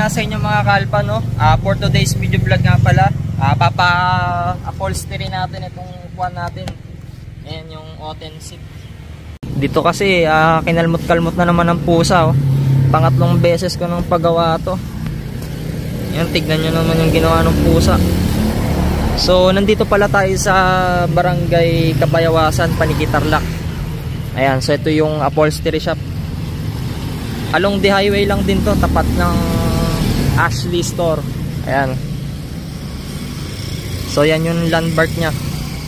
sa inyo mga kalpa, no? For today's video vlog nga pala, papa-upholstery natin itong upuan natin. Ayan yung Oten seat. Dito kasi kinalmot-kalmot na naman ang pusa, oh. Pangatlong beses ko nang paggawa to. Ayan, tignan nyo naman yung ginawa ng pusa. So nandito pala tayo sa Barangay Kabayawasan, Panigitarlac. Ayan, so ito yung upholstery shop. Along the highway lang din to, tapat ng Ashley Store. Ayan. So yan yung landmark nya.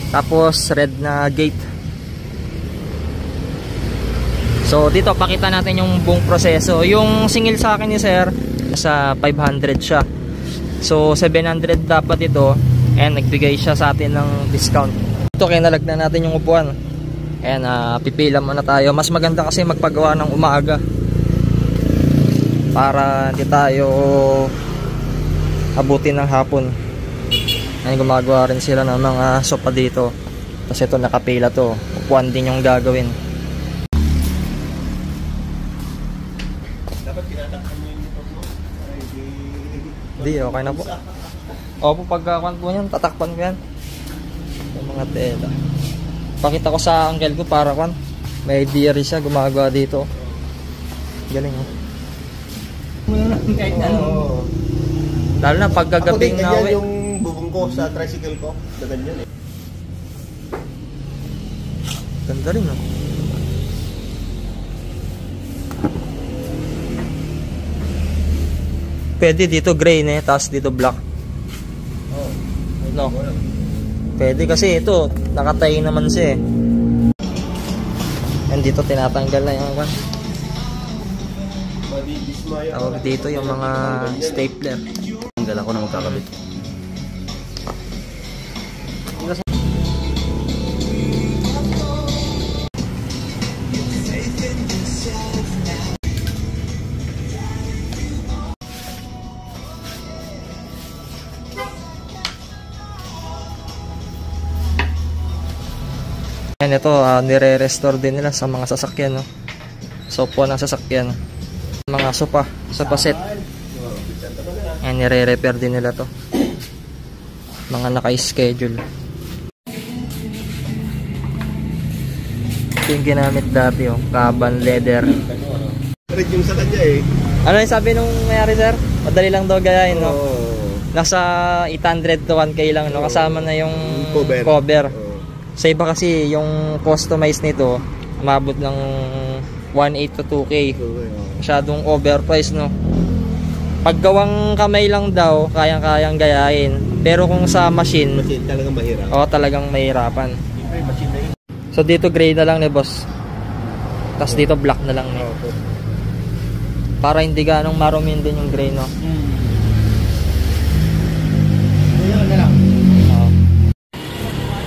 Tapos red na gate. So dito pakita natin yung buong proseso. Yung singil sa akin ni sir, sa 500 siya. So 700 dapat ito. And nagbigay siya sa atin ng discount. Ito kinalag na natin yung upuan. Ayan, pipila muna tayo. Mas maganda kasi magpagawa ng umaga, para hindi tayo abutin ng hapon. Ay, gumagawa rin sila ng mga sopa dito. Kasi ito nakapila to. Upuan din yung gagawin. Dapat tinatakpan mo yung motor mo. Hindi, okay na po. Opo, pagkakuan po yan, tatakpan ko yan. Yung mga tela. Pakita ko sa uncle ko para kuan. May idea rin siya gumagawa dito. Galing, oh. Lalo na pagkagabing na uwi. Yung bubong ko sa tricycle ko, ganyan eh. Ganda rin, oh. Pwede dito gray na, tapos dito black. Oh, no. Pwede kasi ito nakatay naman siya eh. And dito tinatanggal na yung one. Tawag dito yung mga stapler. Tanggal ako na magkakabit. Yan, ito nire-restore din nila sa mga sasakyan, no? So po ng sasakyan, mga sopa set. Yan, nire-repair din nila to, mga naka-schedule. Ito yung ginamit dati, oh, carbon leather. Red yung sa kanya eh. Ano yung sabi nung mayari, sir? Madali lang daw gayahin, no? Nasa 800 to 1K lang, no? Kasama na yung cover. Sa iba kasi yung customize nito umabot ng 1.8 to 2K. Masyadong overpriced, no? Paggawang kamay lang daw kayang-kayang gayahin, pero kung sa machine talagang mahirap. Oo, talagang mahirapan. So dito gray na lang ni boss, tapos dito black na lang ni, para hindi ganong marumin din yung gray, no? Yan na lang.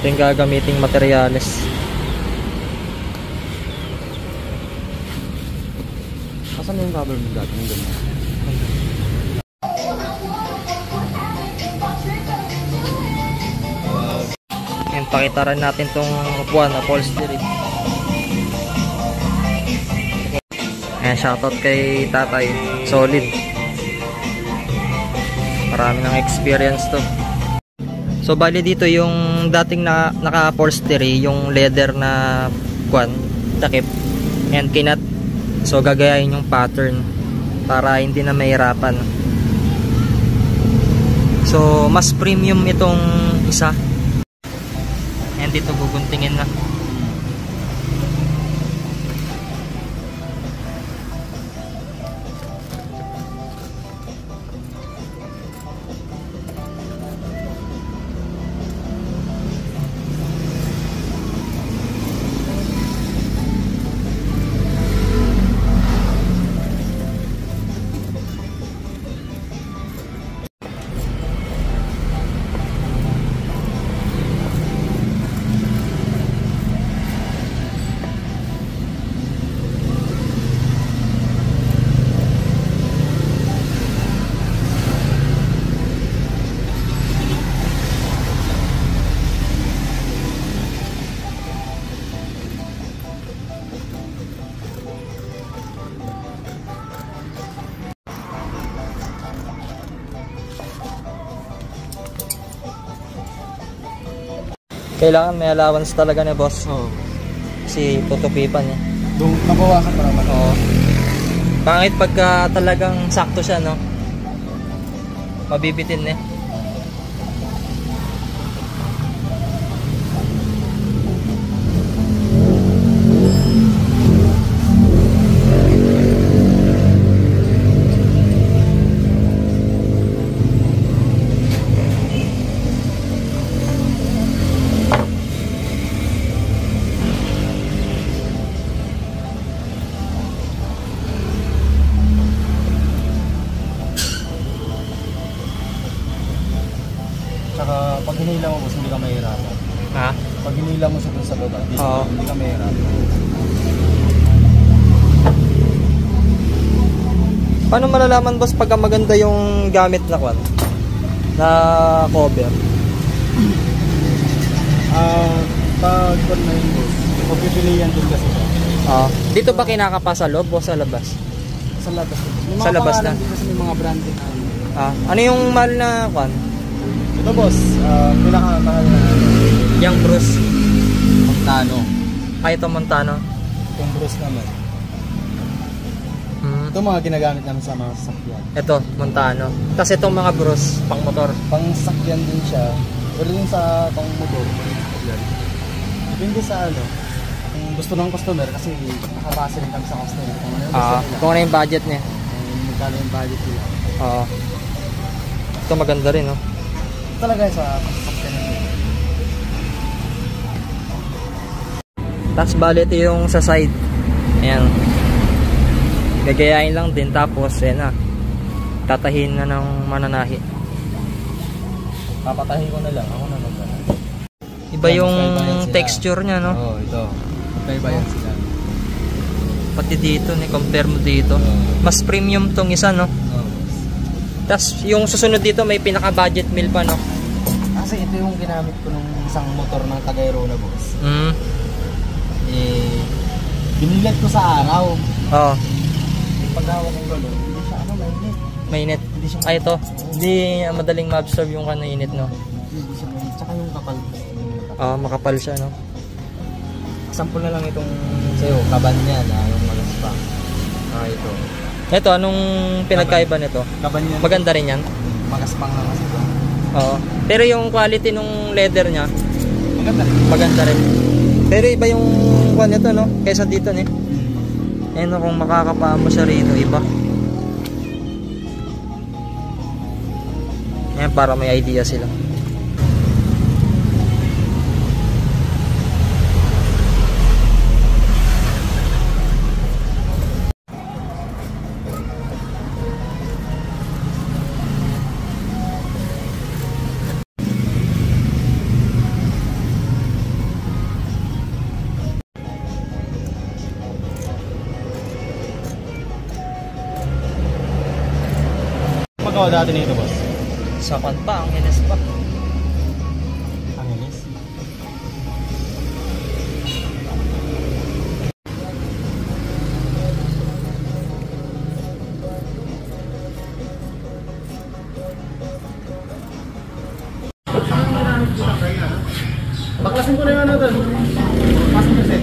Ito yung gagamiting materyales. Asan yung rubber mo dati? Yan, pakita rin natin itong upuan, upholstery. Ayan, shoutout kay tatay. Solid. Marami ng experience to. So bali dito yung dating naka-upholstery, yung leather na kuan, takip, and kinat. So gagayahin yung pattern para hindi na mahirapan. So mas premium itong isa. And dito guguntingin na. Kailangan may allowance talaga ni boss. Oo. Kasi tutupipan niya. Doon nabawasan pa naman. Oo. Pangit pagka talagang sakto siya, no? Mabibitin eh. Tsaka pag hinila mo boss, hindi ka mahirapan. Ha? Pag hinila mo siya dun sa baba, Oo. hindi ka mahirapan. Paano malalaman boss pagka maganda yung gamit na kwan? Na cover? Pag pag na yun boss, pagpipilian din kasi siya. Dito ba kinakapa sa loob o sa labas? Sa labas. May Sa mga labas pangalan na? din kasi may mga branding na ano. Ano yung mahal na kwan? Ito boss, pinakamahal na Yung Bruce. Montano. Ito Montano. Itong Bruce naman. Ito mga ginagamit namin sa mga sasakyan. Ito, Montano. Tapos itong mga Bruce, pang motor. Pang sasakyan din siya. Pero yung sa pang motor, depende sa ano. Kung gusto ng customer, kasi nakabase rin kami sa customer. Kung ano yung gusto nila. Kung ano yung budget niya. Magkano yung budget nila. Ito maganda rin, no? Talaga sa sasakyan nila. Tapos bali ito yung sa side. Ayan. Gagayain lang din. Tapos, ayan na. Tatahin na ng mananahi. Papatahin ko na lang. Ako na lang. Iba yung texture niya, no? Oo, ito. Magkaibayan sila. Pati dito, compare mo dito. Mas premium tong isa, no? Tapos yung susunod dito may pinaka-budget meal pa, no? Kasi ito yung ginamit ko nung isang motor ng Tagayro na boss. Binilat ko sa araw. Oo. Paghawa kong gano'n, hindi siya mainit. Mainit. Hindi siya Ito. Hindi madaling ma-absorb yung init, no? Hindi siya mainit. Tsaka yung kapal. Makapal siya, no? Sample na lang itong sa'yo, kaban niya na yung magaspa. Ito. Ito, anong pinagkaiba nito? Kaban niya. Maganda rin yan? Magaspang lang kasi ito. Oo. Pero yung quality nung leather niya, Maganda rin. maganda rin. Pero iba yung kwan nito, no? Kaysa dito, ne? Ayun, no, kung makakapaan mo siya rito, iba. Ayan, para may idea sila. Pagkawa dati nito boss? Sa kwan pa, ang hinas pa. Ang inis. Baklasin ko na yung ano doon. Passenger set.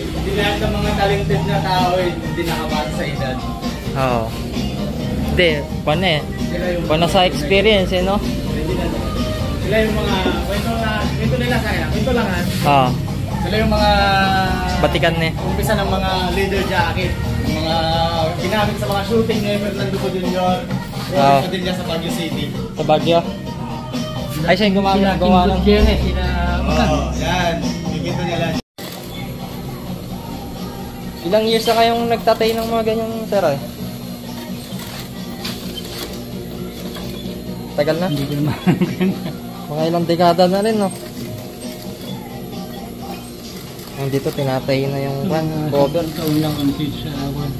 Hindi lahat ng mga talented na tao hindi nakabasa sa edad. Oo. Hindi, kwan eh. Kwan na sa experience, eh, no? Sila yung mga kwento nila sa akin. Kwento lang ha. Oo. Sila yung mga Batikan eh. umpisa ng mga leather jacket. Yung mga ginamit sa mga shooting ni Fernando Co. Jr. Oo. Din niya sa Baguio City. Sa Baguio. Ay, siya yung gawa ng... Oo, yan. Kikita nila. Ilang years na kayong nagtatay ng mga ganyang sera eh? Tagal na? Hindi ko naman. Mga ilang dekada na rin, no? Dito tinatay na yung cover. Kaulang ang page sa awan.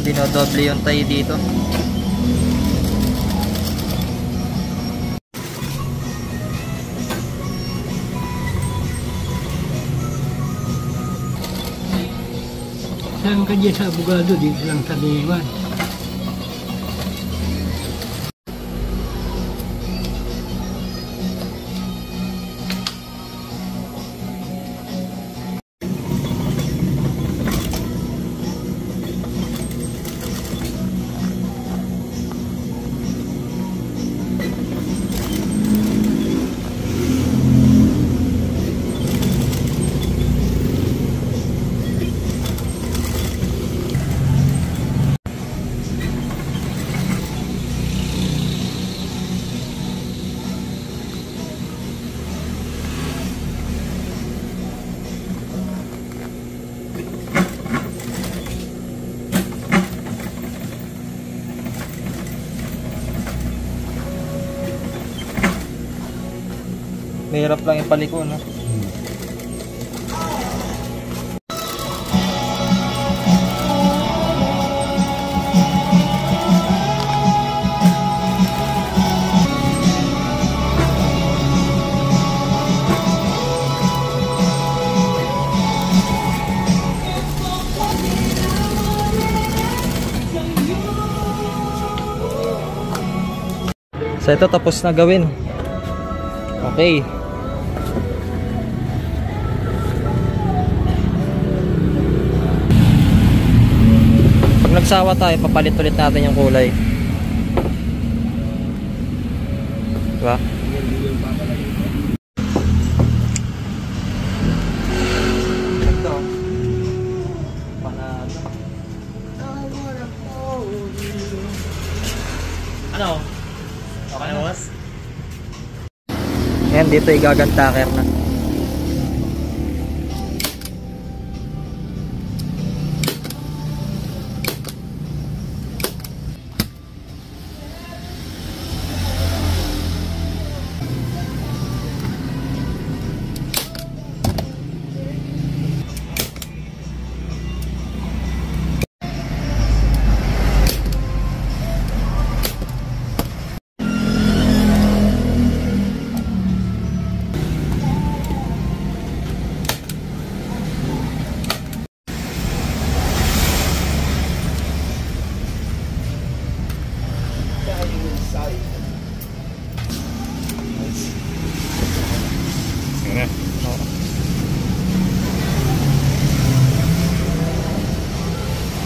dinodoble yung tayo dito. Saan ka dyan sa abogado? Dito lang sa Diwan. Mahirap lang yung paliko, no? So ito tapos na gawin. Okay. Pag nagsawa tayo, papalit ulit natin yung kulay. Diba? Ito. Panalo. Ano? Okay na, boss? Ayan, dito igagantaker na.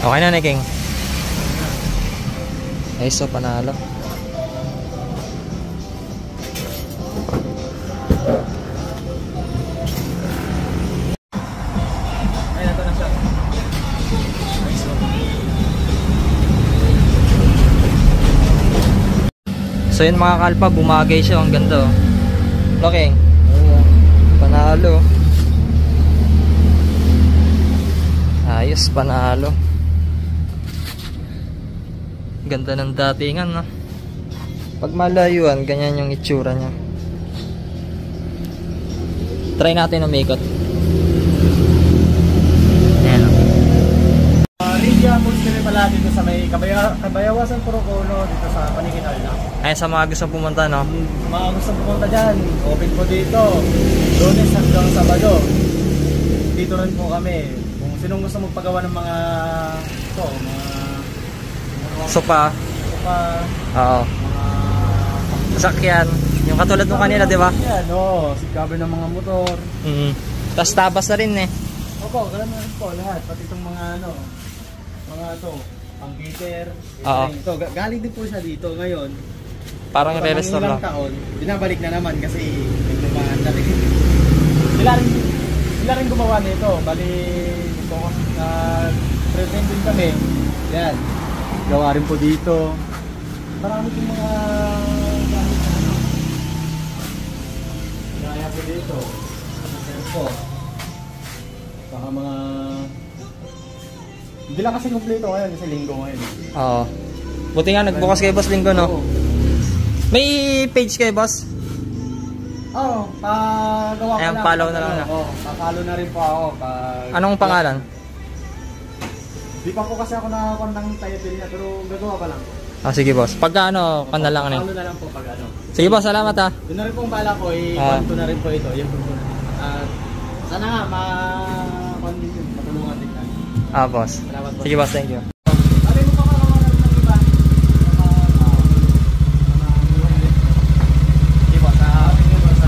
Okay na, King. Ay, so panalo. Ay, nato na siya. So yun mga kalpa, bumagay siya. Ang ganda, oh. King. Panalo. Ayos, panalo. Ganda ng datingan, no? Pag malayuan, ganyan yung itsura niya. Try natin umikot. Ayan. Rinja Bulls kami pala dito sa may Kabayawasan Porocono dito sa Panikinal na. Ayun sa mga gusto pumunta, no? Mga gusto pumunta dyan, open po dito. Lunes hanggang Sabado. Dito rin po kami. Kung sinong gusto magpagawa ng mga ito, mga Sopa. Oo. Sasakyan. Yung katulad nung kanila, di ba? Yan, oo. Sigkabi ng mga motor. Tapos tabas na rin, eh. Opo, gano'n na rin po lahat. Pati itong mga mga ito, ang gator. Oo. Ito, galing din po siya dito ngayon. Parang re-restore lang. Ilang taon, binabalik na naman kasi may dumaan na rin. Sila rin gumawa nito. Bali, ito, present din kami. Yan. Gawa rin po dito. Marami pong mga gamit na ano. Gaya po dito. Meron po. Saka mga... Hindi lang kasi kompleto ngayon kasi linggo ngayon. Oo. Buti nga nagbukas kay Boss Linggo, no? May page kay Boss? Oo. Pagawa ko Ayan, lang. follow na lang na. Oo. Follow na rin po ako. Anong pangalan? Di pa po kasi ako nakakuha ng tayo niya, pero gagawa pa lang. Sige boss. Pagka ano, pan na lang ano. Ano na lang po pag ano. Sige boss, salamat ha. Doon na rin pong bala ko, i-con ko na rin po ito. Yan po na. At sana nga, matulungan din natin. Boss. Salamat po. Sige boss, thank you. Sabi mo pa kakawalan ng iba. Sige boss, sige boss.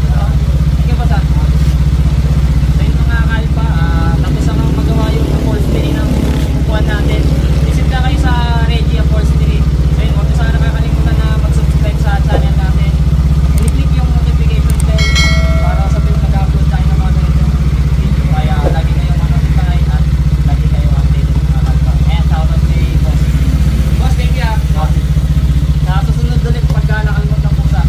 So yun mga kalpa, tapos ang magawa yung upholstery ng upuan natin. Visit na kayo sa Regia Upholstery. So yun, huwag sana nakakalimutan na mag-subscribe sa channel natin. I-click yung notification bell para sabihin nag-upload tayo ng mga ganitong video. Kaya lagi kayong manotify at lagi kayong updated mga kalpa. And shoutout kay Boss. Boss, thank you ah. Sa susunod ulit pagka nakalimot ng pusa.